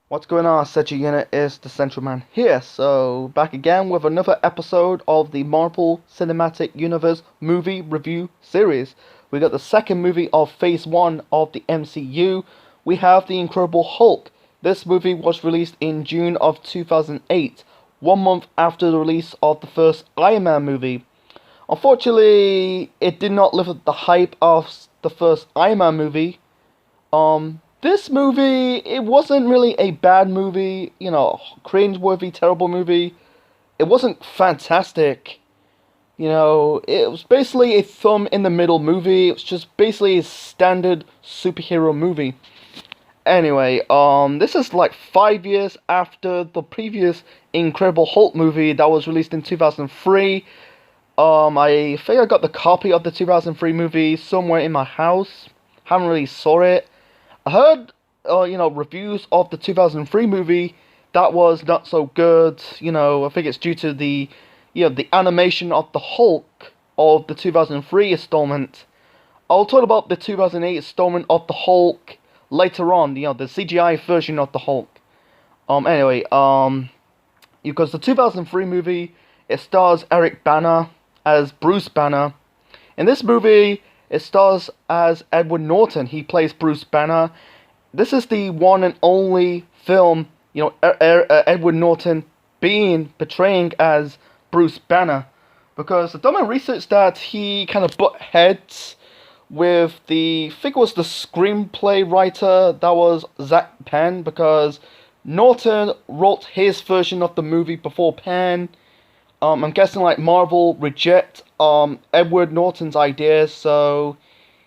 What's going on, Sechi Unit? Is the Central Man here. So, back again with another episode of the Marvel Cinematic Universe movie review series. We got the second movie of Phase 1 of the MCU. We have The Incredible Hulk. This movie was released in June of 2008, 1 month after the release of the first Iron Man movie. Unfortunately, it did not live up the hype of the first Iron Man movie. This movie, it wasn't really a bad movie, cringe-worthy, terrible movie. It wasn't fantastic. It was basically a thumb in the middle movie. It was just basically a standard superhero movie. Anyway, this is like 5 years after the previous Incredible Hulk movie that was released in 2003. I think I got the copy of the 2003 movie somewhere in my house. Haven't really saw it. I heard, reviews of the 2003 movie that was not so good. I think it's due to the animation of the Hulk of the 2003 installment. I'll talk about the 2008 installment of the Hulk later on. The CGI version of the Hulk. Anyway, because the 2003 movie, it stars Eric Bana as Bruce Banner. In this movie, it stars as Edward Norton. He plays Bruce Banner. This is the one and only film, Edward Norton portraying as Bruce Banner. Because I've done my research that he kind of butt heads with I think it was the screenplay writer, that was Zach Penn, because Norton wrote his version of the movie before Penn. I'm guessing like Marvel reject Edward Norton's ideas, so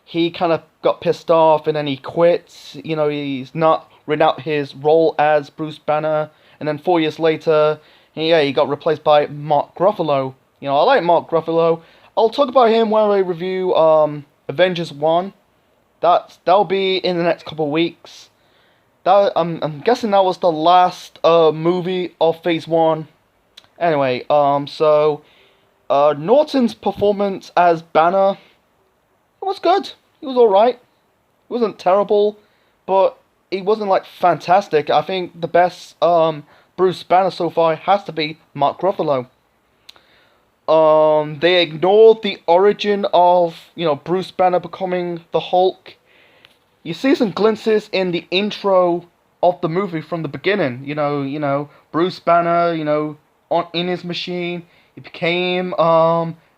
he kind of got pissed off and then he quits. He's not written out his role as Bruce Banner, and then 4 years later, he got replaced by Mark Ruffalo. I like Mark Ruffalo. I'll talk about him when I review Avengers 1. That'll be in the next couple of weeks. I'm guessing that was the last movie of Phase 1. Anyway, Norton's performance as Banner, it was good. It was alright. It wasn't terrible, but it wasn't like fantastic. I think the best Bruce Banner so far has to be Mark Ruffalo. They ignored the origin of, Bruce Banner becoming the Hulk. You see some glimpses in the intro of the movie from the beginning. Bruce Banner, in his machine. He became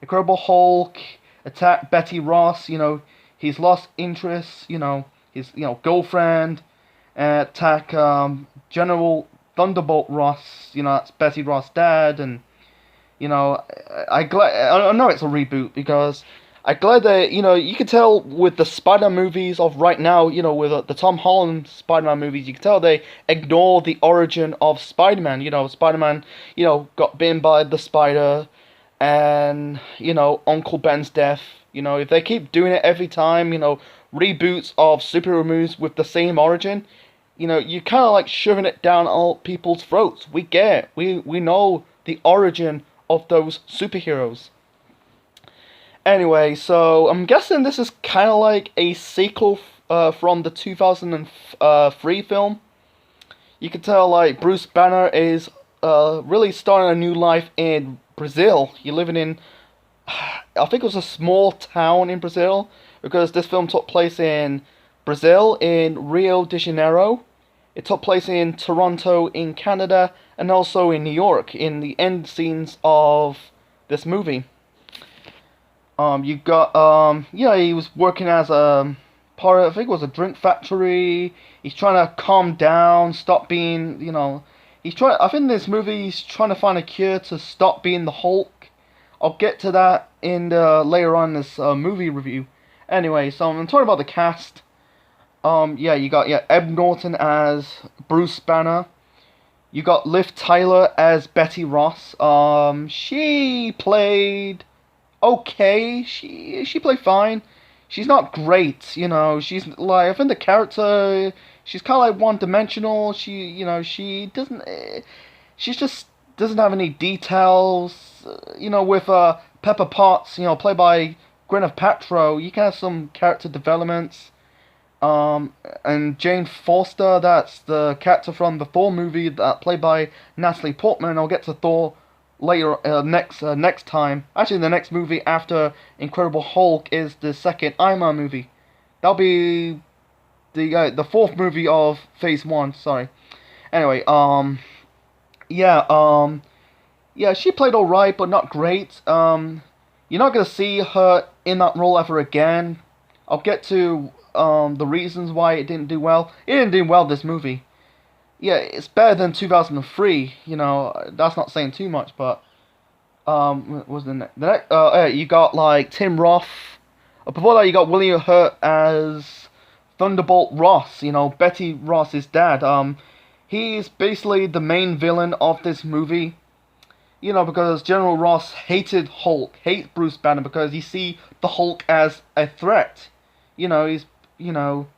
Incredible Hulk, attacked Betty Ross, he's lost interest, his girlfriend, attack General Thunderbolt Ross, that's Betty Ross' dad, and I know it's a reboot because I'm glad that you can tell with the Spider-Man movies of right now, with the Tom Holland Spider-Man movies, you can tell they ignore the origin of Spider-Man. Spider-Man, got bitten by the spider, and Uncle Ben's death. If they keep doing it every time, reboots of superhero movies with the same origin, you kind of like shoving it down all people's throats. We get it. We know the origin of those superheroes. Anyway, so I'm guessing this is kind of like a sequel from the 2003 film. You can tell like Bruce Banner is really starting a new life in Brazil. You're living in, I think it was a small town in Brazil, because this film took place in Brazil, in Rio de Janeiro. It took place in Toronto, in Canada, and also in New York, in the end scenes of this movie. You got, he was working as a part of, I think it was a drink factory. He's trying to calm down, stop being, I think in this movie he's trying to find a cure to stop being the Hulk. I'll get to that in later on in this movie review. Anyway, so I'm talking about the cast. You got, Ed Norton as Bruce Banner. You got Liv Tyler as Betty Ross. She played okay. She played fine. She's not great, She's like, I think the character, she's kind of like one-dimensional. She doesn't. She just doesn't have any details. With Pepper Potts, played by Gwyneth Paltrow, you can have some character developments. And Jane Foster, that's the character from the Thor movie, that played by Natalie Portman. I'll get to Thor later, next time. Actually, the next movie after Incredible Hulk is the second Iron Man movie. That'll be the fourth movie of Phase One. Sorry. Anyway, yeah, yeah, she played alright, but not great. You're not gonna see her in that role ever again. I'll get to the reasons why it didn't do well. It didn't do well, this movie. Yeah, it's better than 2003. You know, that's not saying too much, but what was the next? Yeah, you got like Tim Roth. Before that, you got William Hurt as Thunderbolt Ross. You know, Betty Ross's dad. He's basically the main villain of this movie. You know, because General Ross hated Hulk, hates Bruce Banner because he see the Hulk as a threat. You know, you know,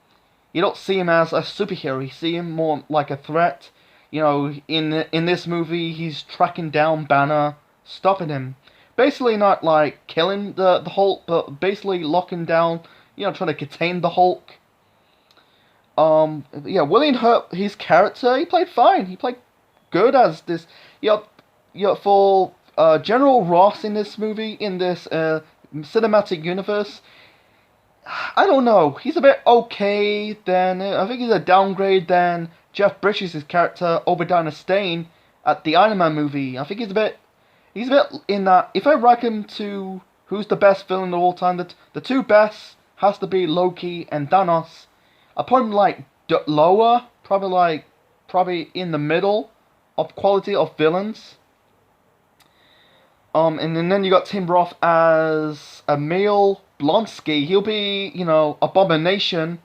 you don't see him as a superhero. You see him more like a threat. You know, in this movie, he's tracking down Banner, stopping him. Basically, not like killing the Hulk, but basically locking down. You know, trying to contain the Hulk. Yeah, William Hurt, his character, he played fine. He played good as this. For General Ross in this movie, in this cinematic universe, I don't know. He's a bit okay. Then I think he's a downgrade than Jeff Bridges' character Obadiah Stane at the Iron Man movie. I think he's a bit in that. If I rank him to who's the best villain of all time, the two best has to be Loki and Thanos. I put him like lower, probably in the middle of quality of villains. And then you got Tim Roth as Emil Blonsky. He'll be, you know, Abomination.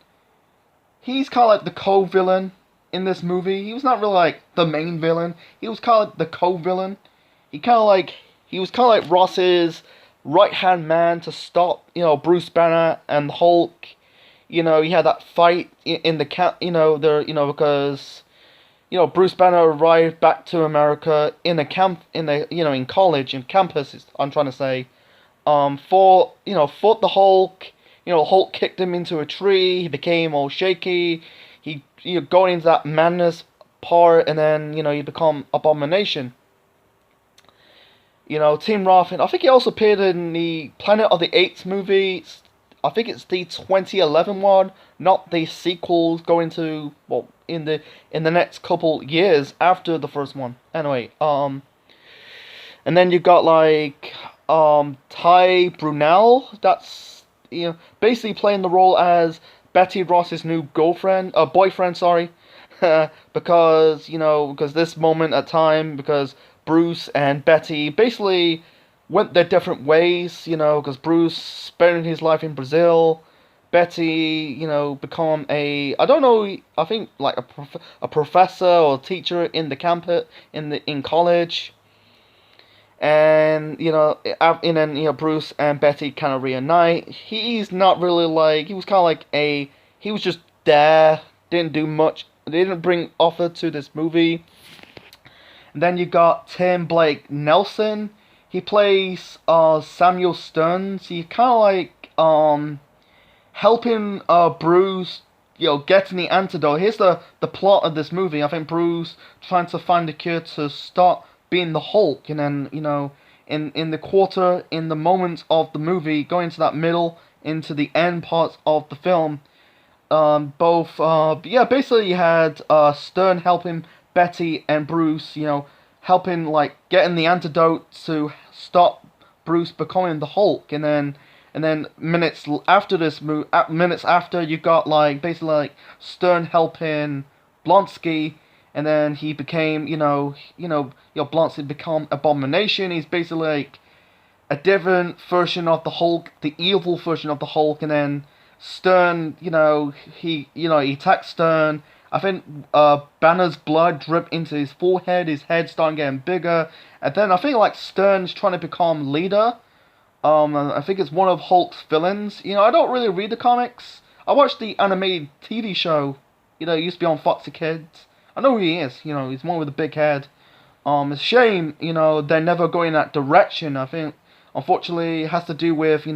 He's kind of like the co-villain in this movie. He was not really like the main villain. He was kind of like the co-villain. He was kind of like Ross's right-hand man to stop, you know, Bruce Banner and Hulk. You know, he had that fight in the camp. Because Bruce Banner arrived back to America in a camp, in college, in campus. I'm trying to say, fought the Hulk. Hulk kicked him into a tree. He became all shaky. He going into that madness part, and then he become Abomination. Tim Roth, and I think he also appeared in the Planet of the Apes movie. I think it's the 2011 one, not the sequels going to, in the next couple years after the first one. Anyway, and then you got like Ty Brunel, that's basically playing the role as Betty Ross's new boyfriend, sorry. because this moment at time, because Bruce and Betty basically went their different ways, because Bruce spent his life in Brazil, Betty, become I think like a professor or teacher in the campus, in college, and then Bruce and Betty kind of reunite. He's not really like, he was kind of like he was just there, didn't do much, they didn't bring offer to this movie. And then you got Tim Blake Nelson. He plays Samuel Stearns. He kind of like helping Bruce, getting the antidote. Here's the plot of this movie. I think Bruce trying to find a cure to stop being the Hulk, and then in the moments of the movie, going to that middle into the end parts of the film, basically you had Stern helping Betty and Bruce, helping like getting the antidote to stop Bruce becoming the Hulk, and then minutes after you got like basically like Stern helping Blonsky, and then he became Blonsky become Abomination. He's basically like a different version of the Hulk, the evil version of the Hulk, and then Stern, he attacks Stern. I think Banner's blood dripped into his forehead, his head starting getting bigger, and then I think like Stern's trying to become leader. I think it's one of Hulk's villains. I don't really read the comics. I watched the animated TV show. It used to be on Foxy Kids. I know who he is. He's one with a big head. It's a shame, they're never going that direction. I think, unfortunately, it has to do with,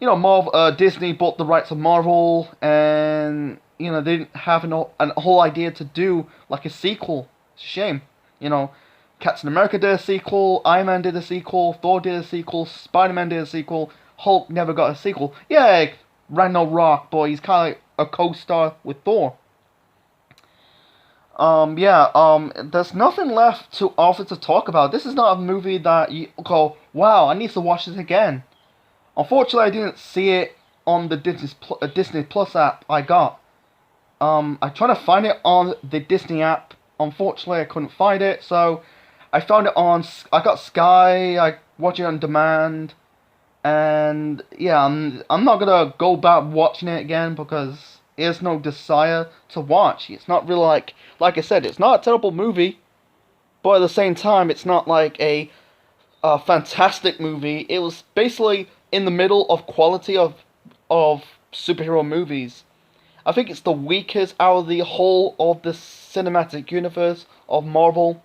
Marvel, Disney bought the rights of Marvel, and they didn't have an whole idea to do like a sequel. It's a shame. You know, Captain America did a sequel, Iron Man did a sequel, Thor did a sequel, Spider-Man did a sequel, Hulk never got a sequel. Yeah, Ragnarok, but he's kind of like a co-star with Thor. There's nothing left to offer to talk about. This is not a movie that you go, wow, I need to watch this again. Unfortunately, I didn't see it on the Disney Plus app I got. I tried to find it on the Disney app. Unfortunately, I couldn't find it, so I found it on. I got Sky. I watch it on demand, and yeah, I'm not gonna go back watching it again because there's no desire to watch. It's not really like I said, it's not a terrible movie, but at the same time, it's not like a fantastic movie. It was basically in the middle of quality of superhero movies. I think it's the weakest out of the whole of the cinematic universe of Marvel.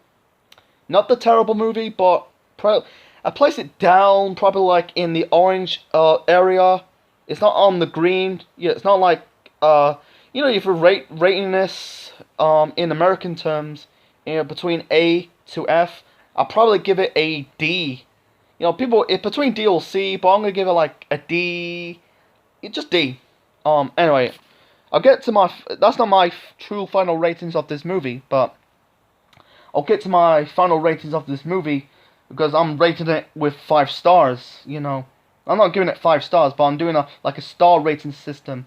Not the terrible movie, but I place it down probably like in the orange area. It's not on the green. Yeah, it's not like if you're rating this in American terms, between A to F, I'll probably give it a D. People it's between D or C, but I'm gonna give it like a D. It's just D. Anyway, I'll get to my. That's not my true final ratings of this movie, but I'll get to my final ratings of this movie because I'm rating it with 5 stars. I'm not giving it 5 stars, but I'm doing a star rating system.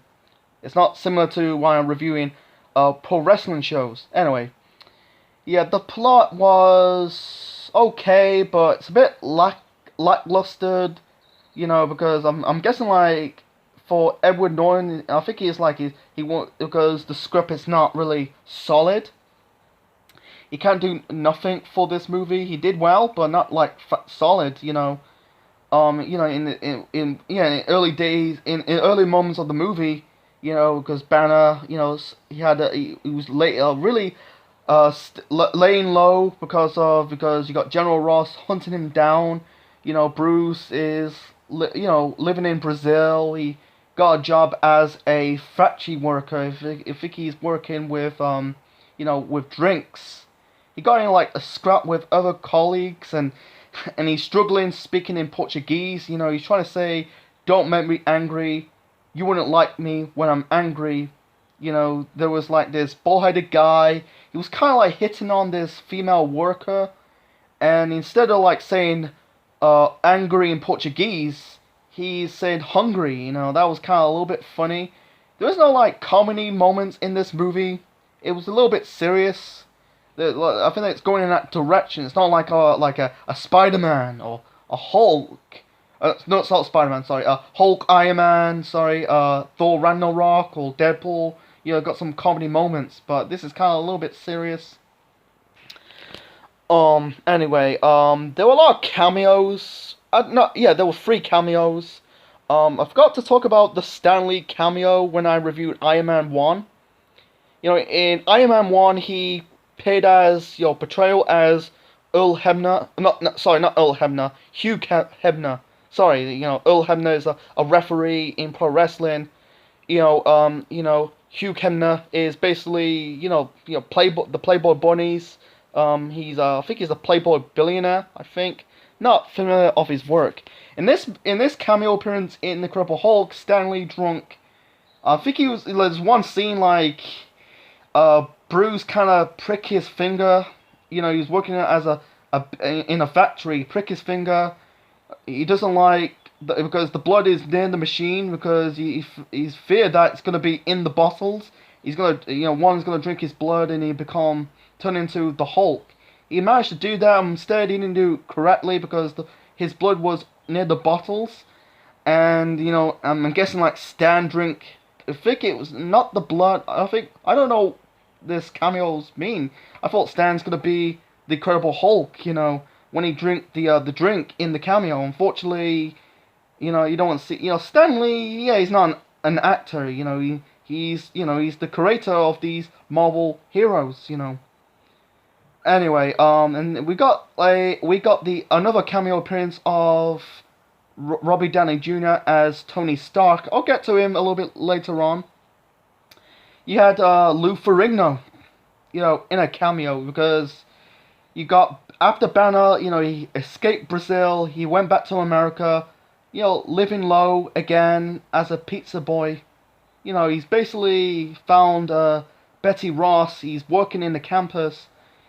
It's not similar to why I'm reviewing pro wrestling shows. Anyway, yeah, the plot was okay, but it's a bit lackluster. Because I'm guessing like for Edward Norton, I think he won't because the script is not really solid. He can't do nothing for this movie. He did well, but not like solid. In early days, in early moments of the movie, because Banner, he was late, really, laying low because you got General Ross hunting him down. Bruce is living in Brazil. He got a job as a factory worker. If he's working with with drinks. He got in like a scrap with other colleagues and he's struggling speaking in Portuguese. He's trying to say, "Don't make me angry. You wouldn't like me when I'm angry." There was like this bald-headed guy. He was kind of like hitting on this female worker, and instead of like saying angry in Portuguese, he said hungry. That was kind of a little bit funny. There was no like comedy moments in this movie. It was a little bit serious. I think it's going in that direction. It's not like a Spider-Man or a Hulk. No, it's not Spider-Man. Sorry, Hulk, Iron Man. Sorry, Thor, Ragnarok or Deadpool. Got some comedy moments, but this is kind of a little bit serious. Anyway, there were a lot of cameos. There were 3 cameos. I forgot to talk about the Stan Lee cameo when I reviewed Iron Man 1. In Iron Man 1, he played as, portrayal as Earl Hebner. Not Earl Hebner. Hugh Hebner. Sorry, Earl Hebner is a referee in pro wrestling. Hugh Hebner is basically, the Playboy Bunnies. I think he's a Playboy billionaire. I think not familiar of his work. In this cameo appearance in The Incredible Hulk, Stan Lee drunk. I think there's one scene like, Bruce kind of prick his finger. He's working as in a factory. Prick his finger. He doesn't like because the blood is near the machine because he's feared that it's gonna be in the bottles. He's gonna one's gonna drink his blood and he turn into the Hulk. He managed to do that. Instead, he didn't do it correctly because his blood was near the bottles. And I'm guessing like Stan drink. I think it was not the blood. I don't know. This cameos mean. I thought Stan's gonna be the Incredible Hulk, when he drink the drink in the cameo. Unfortunately, you don't want to see. Stan Lee, yeah, he's not an actor. He's the creator of these Marvel heroes. Anyway, and we got another cameo appearance of Robbie Downey Jr. as Tony Stark. I'll get to him a little bit later on. You had Lou Ferrigno, in a cameo because you got after Banner, he escaped Brazil, he went back to America, living low again as a pizza boy. He's basically found Betty Ross. He's working in the campus.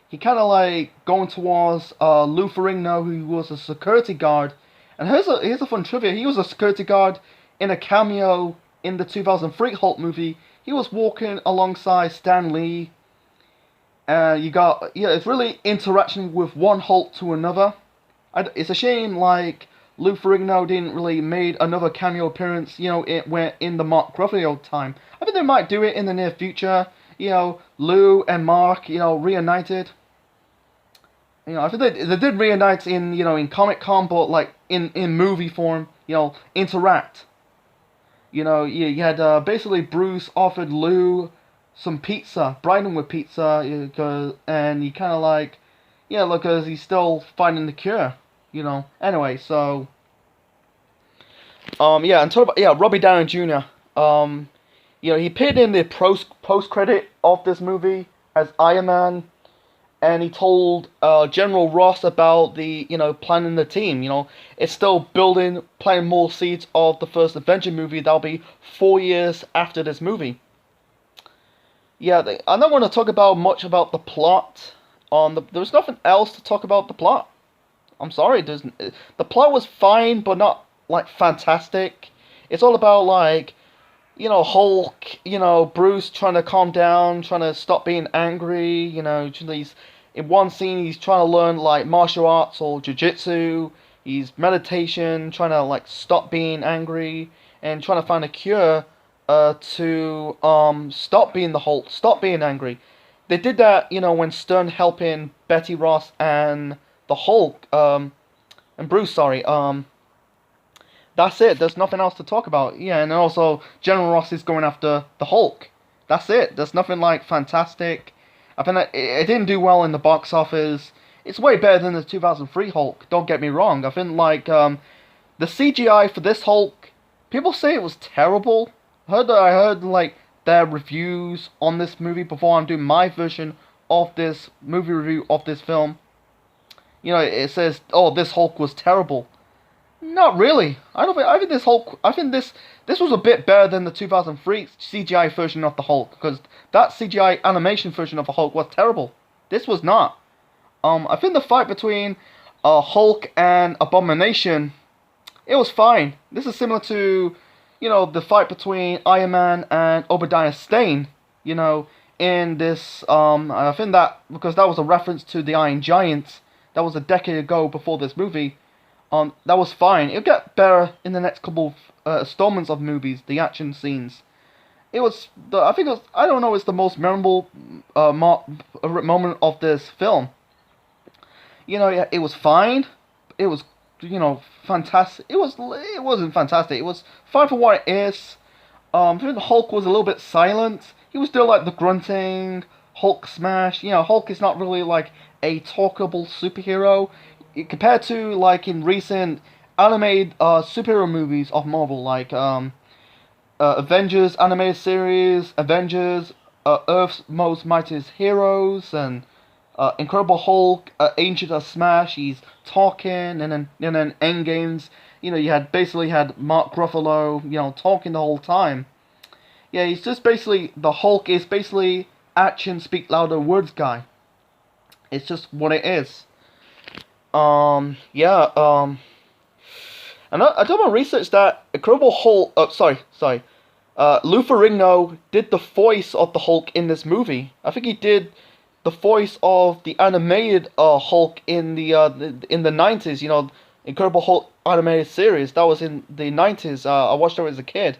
He kind of like going towards Lou Ferrigno, who was a security guard. And here's a fun trivia. He was a security guard in a cameo in the 2003 Hulk movie. He was walking alongside Stan Lee. It's really interaction with one Hulk to another. It's a shame like Lou Ferrigno didn't really made another cameo appearance, in the Mark Ruffalo time. I think they might do it in the near future. Lou and Mark, reunited. I think they did reunite in Comic Con, but like in movie form, interact. You had basically Bruce offered Lou some pizza, bribed him with pizza, and he kind of like, because he's still finding the cure, Anyway, so, and talk about, Robbie Downey Jr. He appeared in the post credit of this movie as Iron Man, and he told General Ross about the, planning the team. It's still planting more seeds of the first Avenger movie that'll be 4 years after this movie. I don't want to talk about much about the plot. There's nothing else to talk about the plot. I'm sorry, the plot was fine, but not like fantastic. It's all about like, Hulk, Bruce trying to calm down, trying to stop being angry. He's in one scene he's trying to learn like martial arts or jiu-jitsu. He's meditation, trying to like stop being angry and trying to find a cure to stop being the Hulk, stop being angry. They did that, when Stern helping Betty Ross and the Hulk, and Bruce, sorry. That's it. There's nothing else to talk about. Yeah, and also General Ross is going after the Hulk. That's it. There's nothing like fantastic. I think it didn't do well in the box office. It's way better than the 2003 Hulk. Don't get me wrong. I think like the CGI for this Hulk, people say it was terrible. I heard like their reviews on this movie before I'm doing my version of this movie review of this film. It says, "Oh, this Hulk was terrible." Not really. I think this Hulk. I think this was a bit better than the 2003 CGI version of the Hulk, because that CGI animation version of the Hulk was terrible. This was not. I think the fight between Hulk and Abomination, it was fine. This is similar to, the fight between Iron Man and Obadiah Stane. In this, I think that because that was a reference to the Iron Giant. That was a decade ago before this movie. That was fine. It'll get better in the next couple of installments of movies, the action scenes. I don't know, it's the most memorable moment of this film. It was fine. It was, fantastic. It wasn't fantastic. It was fine for what it is. I think the Hulk was a little bit silent. He was still like the grunting, Hulk smash. Hulk is not really like a talkable superhero. Compared to like in recent animated superhero movies of Marvel, like Avengers animated series, Avengers, Earth's Most Mightiest Heroes, and Incredible Hulk, Agent of Smash. He's talking, and then Endgames. You had Mark Ruffalo, talking the whole time. Yeah, he's just basically the Hulk is basically action speak louder words guy. It's just what it is. And I done my research that Incredible Hulk, Lou Ferrigno did the voice of the Hulk in this movie. I think he did the voice of the animated Hulk in the 90s, Incredible Hulk animated series. That was in the 90s. I watched it as a kid.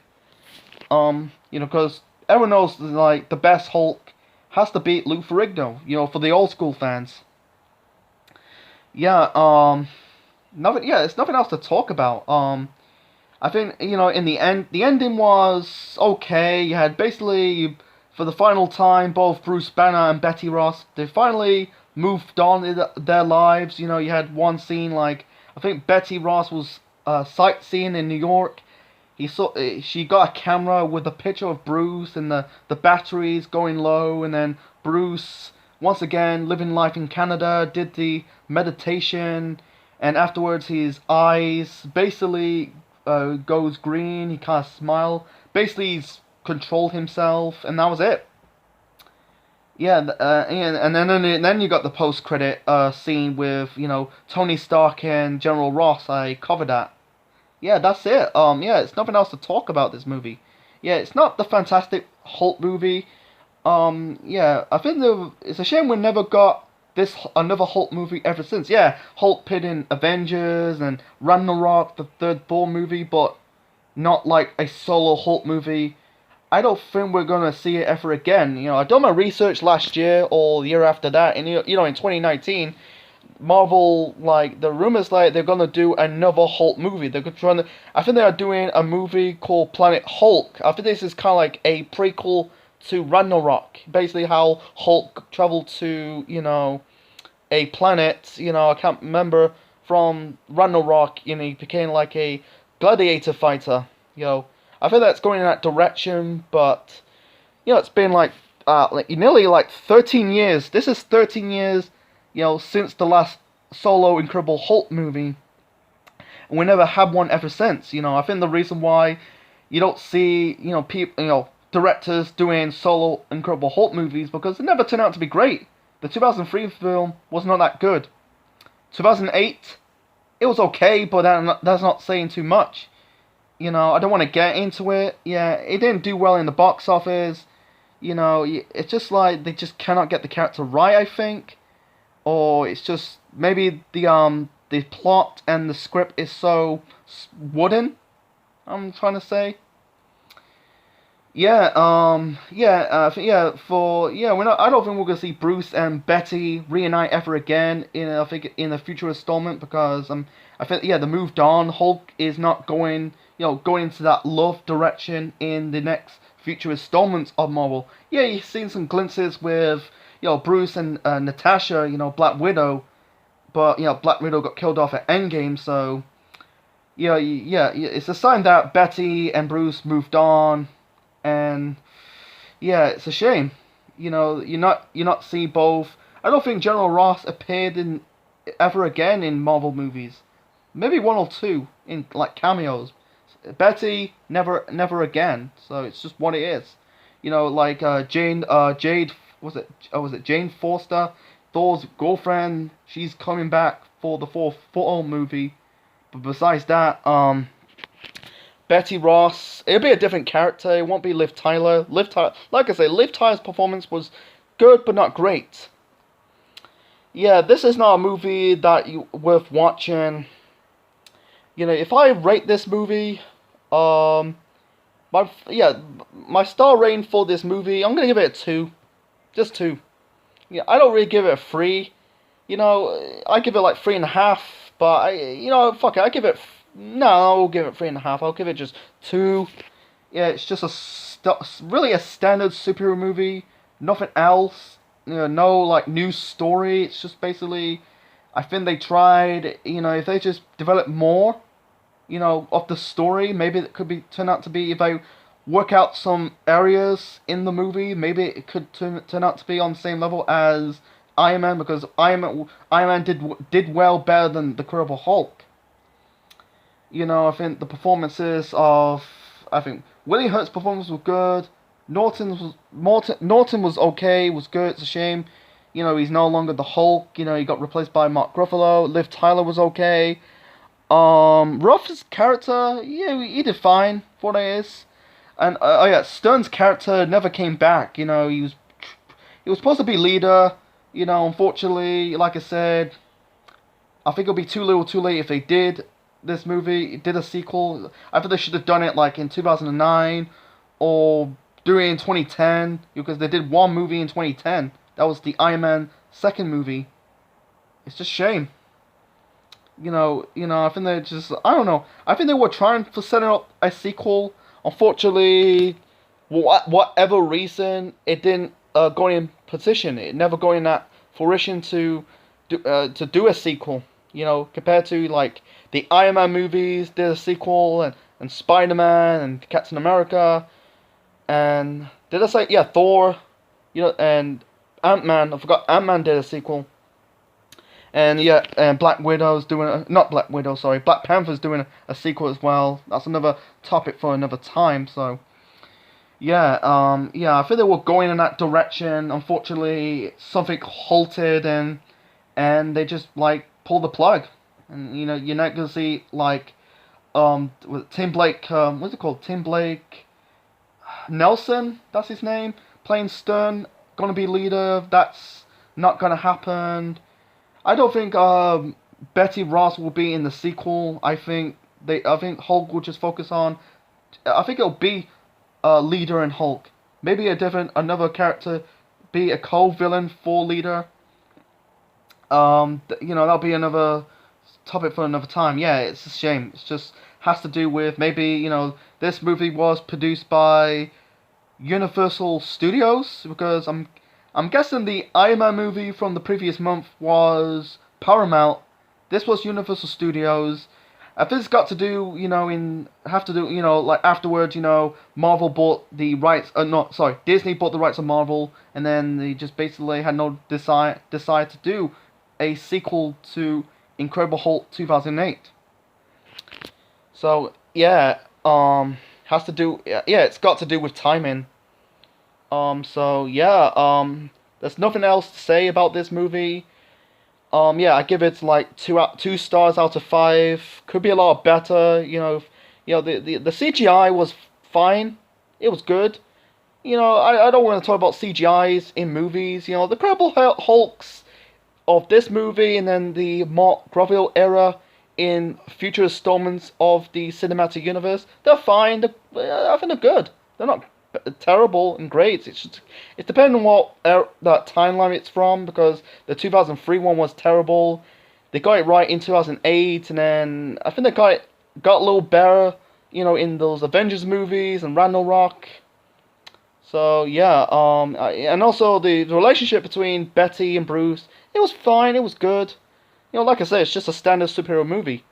Because everyone knows, like, the best Hulk has to be Lou Ferrigno, for the old school fans. There's nothing else to talk about. I think, in the end, the ending was okay. You had basically, for the final time, both Bruce Banner and Betty Ross, they finally moved on in their lives. You had one scene, like, I think Betty Ross was sightseeing in New York. She got a camera with a picture of Bruce and the batteries going low, and then Bruce once again living life in Canada did the meditation, and afterwards his eyes basically goes green. He can't smile. Basically, he's controlled himself, and that was it. Yeah, and then you got the post credit scene with Tony Stark and General Ross. I covered that. Yeah, that's it. Yeah, it's nothing else to talk about this movie. Yeah, it's not the Fantastic Hulk movie. Yeah, I think it's a shame we never got this another Hulk movie ever since. Yeah, Hulk pit in Avengers and Ragnarok, the third Thor movie, but not like a solo Hulk movie. I don't think we're gonna see it ever again. I done my research last year or the year after that, and in 2019, Marvel, like, the rumors like they're gonna do another Hulk movie. They're trying to. I think they are doing a movie called Planet Hulk. I think this is kind of like a prequel to Ragnarok. Basically, how Hulk traveled to a planet. I can't remember from Ragnarok. He became like a gladiator fighter. I think that's going in that direction, but it's been like nearly like 13 years. This is 13 years, since the last solo Incredible Hulk movie, and we never had one ever since. I think the reason why you don't see people, directors doing solo Incredible Hulk movies because they never turn out to be great. The 2003 film was not that good. 2008, it was okay, but that's not saying too much. I don't want to get into it. Yeah, it didn't do well in the box office. It's just like they just cannot get the character right, I think. Or it's just maybe the plot and the script is so wooden, I'm trying to say. Yeah, we're not. I don't think we're gonna see Bruce and Betty reunite ever again I think in a future installment because I think the moved on Hulk is not going going into that love direction in the next future installments of Marvel. Yeah, you've seen some glimpses with Bruce and Natasha, Black Widow, but Black Widow got killed off at Endgame, so it's a sign that Betty and Bruce moved on. And yeah, it's a shame. You're not seeing both. I don't think General Ross appeared in ever again in Marvel movies. Maybe one or two in like cameos. Betty never again. So it's just what it is. Like Jade was it Jane Foster, Thor's girlfriend. She's coming back for the fourth Thor movie. But besides that, Betty Ross, it'll be a different character. It won't be Liv Tyler. Like I say, Liv Tyler's performance was good, but not great. Yeah, this is not a movie that you worth watching. If I rate this movie, my star rating for this movie, I'm gonna give it a 2, just 2. Yeah, I don't really give it a 3. I give it like 3.5, but fuck it, I give it. No, I'll give it 3.5. I'll give it just 2. Yeah, it's just really a standard superhero movie. Nothing else. No like new story. It's just basically, I think they tried. If they just develop more, of the story, maybe it could turn out to be if they work out some areas in the movie. Maybe it could turn out to be on the same level as Iron Man because Iron Man did well better than the Incredible Hulk. I think the performances I think Willie Hurt's performance was good. Norton was okay, was good. It's a shame, he's no longer the Hulk. He got replaced by Mark Ruffalo. Liv Tyler was okay. Ruff's character, yeah, he did fine for what it is. And Stern's character never came back. He was supposed to be leader. Unfortunately, like I said, I think it'll be too little, too late if they did. This movie did a sequel. I think they should have done it like in 2009 or do it in 2010 because they did one movie in 2010. That was the Iron Man second movie. It's just shame. I think they just I don't know. I think they were trying to set up a sequel. Unfortunately, whatever reason, it didn't go in position. It never got in that fruition to do a sequel. You know, compared to like the Iron Man movies, did a sequel, and Spider Man and Captain America, and did I say yeah Thor, you know, and Ant Man. I forgot Ant Man did a sequel. And yeah, and Black Widow's doing not Black Widow, sorry, Black Panther's doing a sequel as well. That's another topic for another time. So yeah, yeah, I think they were going in that direction. Unfortunately, something halted and they just like pulled the plug. And you know, you're not gonna see like with Tim Blake, what's it called? Tim Blake Nelson, that's his name, playing Stern, gonna be leader. That's not gonna happen. I don't think Betty Ross will be in the sequel. I think Hulk will just focus on. I think it'll be leader and Hulk. Maybe another character be a co-villain for leader. You know, that'll be another topic for another time. Yeah, it's a shame. It's just has to do with maybe, you know, this movie was produced by Universal Studios, because I'm guessing the Iron Man movie from the previous month was Paramount. This was Universal Studios. I think it's got to do, you know, you know, like afterwards, you know, Marvel bought the rights, not, sorry, Disney bought the rights of Marvel, and then they just basically had no decide to do a sequel to Incredible Hulk 2008. So, yeah, has to do, yeah, it's got to do with timing. So yeah, there's nothing else to say about this movie. Yeah, I give it like 2 stars out of 5. Could be a lot better. You know, the CGI was fine. It was good. You know, I don't want to talk about CGIs in movies. You know, the Incredible Hulks of this movie, and then the Mark Ruffalo era in future installments of the cinematic universe, they're fine. I think they're good. They're not terrible and great. It's depending on what that timeline it's from, because the 2003 one was terrible. They got it right in 2008, and then I think they got a little better, you know, in those Avengers movies and Ragnarok. So yeah, and also the relationship between Betty and Bruce, it was fine. It was good. You know, like I said, it's just a standard superhero movie.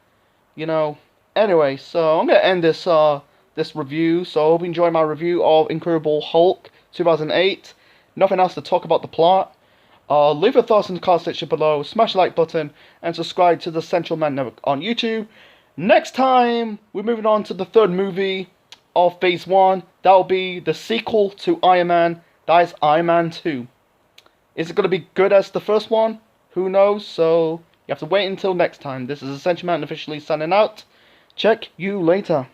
You know. Anyway, so I'm gonna end this review. So I hope you enjoy my review of Incredible Hulk 2008. Nothing else to talk about the plot. Leave your thoughts in the comment section below. Smash the like button and subscribe to the Central Man Network on YouTube. Next time, we're moving on to the third movie of Phase 1. That will be the sequel to Iron Man. That is Iron Man 2. Is it going to be good as the first one? Who knows? So you have to wait until next time. This is Essential Man officially signing out. Check you later.